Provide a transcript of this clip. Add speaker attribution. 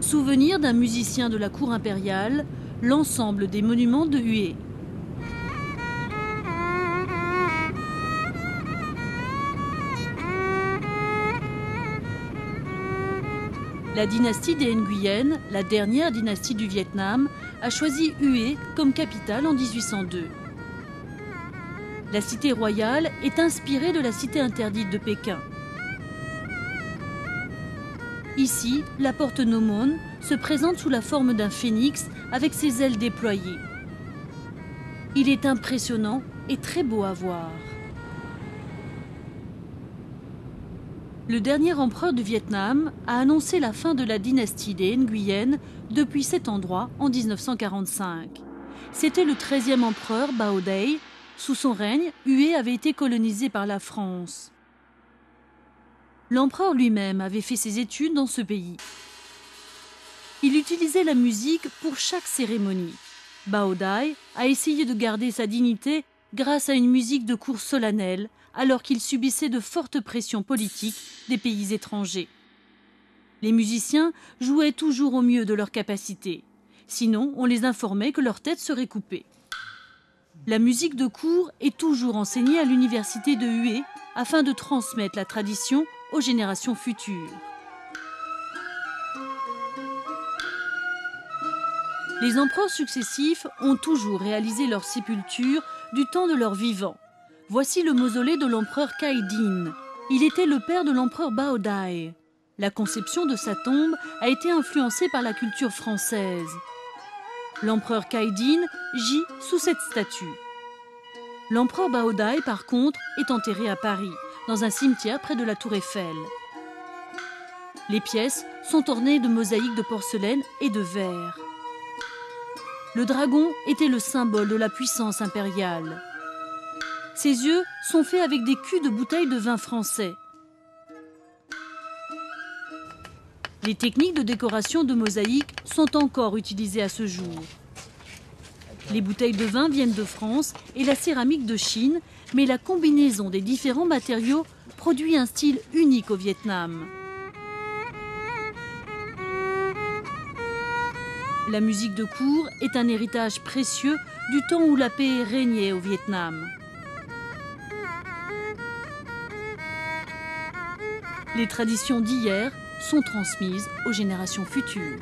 Speaker 1: Souvenir d'un musicien de la cour impériale, l'ensemble des monuments de Hue. La dynastie des Nguyen, la dernière dynastie du Vietnam, a choisi Hue comme capitale en 1802. La cité royale est inspirée de la cité interdite de Pékin. Ici, la porte Nomon se présente sous la forme d'un phénix avec ses ailes déployées. Il est impressionnant et très beau à voir. Le dernier empereur du Vietnam a annoncé la fin de la dynastie des Nguyen depuis cet endroit en 1945. C'était le 13e empereur Bao Dai. Sous son règne, Hue avait été colonisée par la France. L'empereur lui-même avait fait ses études dans ce pays. Il utilisait la musique pour chaque cérémonie. Bao Dai a essayé de garder sa dignité grâce à une musique de cour solennelle, alors qu'il subissait de fortes pressions politiques des pays étrangers. Les musiciens jouaient toujours au mieux de leur capacité. Sinon, on les informait que leur tête serait coupée. La musique de cour est toujours enseignée à l'université de Hue afin de transmettre la tradition aux générations futures. Les empereurs successifs ont toujours réalisé leur sépulture du temps de leur vivant. Voici le mausolée de l'empereur Cai Din. Il était le père de l'empereur Bao Dai. La conception de sa tombe a été influencée par la culture française. L'empereur Cai Din gît sous cette statue. L'empereur Bao Dai, par contre, est enterré à Paris, dans un cimetière près de la Tour Eiffel. Les pièces sont ornées de mosaïques de porcelaine et de verre. Le dragon était le symbole de la puissance impériale. Ses yeux sont faits avec des culs de bouteilles de vin français. Les techniques de décoration de mosaïques sont encore utilisées à ce jour. Les bouteilles de vin viennent de France et la céramique de Chine, mais la combinaison des différents matériaux produit un style unique au Vietnam. La musique de cour est un héritage précieux du temps où la paix régnait au Vietnam. Les traditions d'hier sont transmises aux générations futures.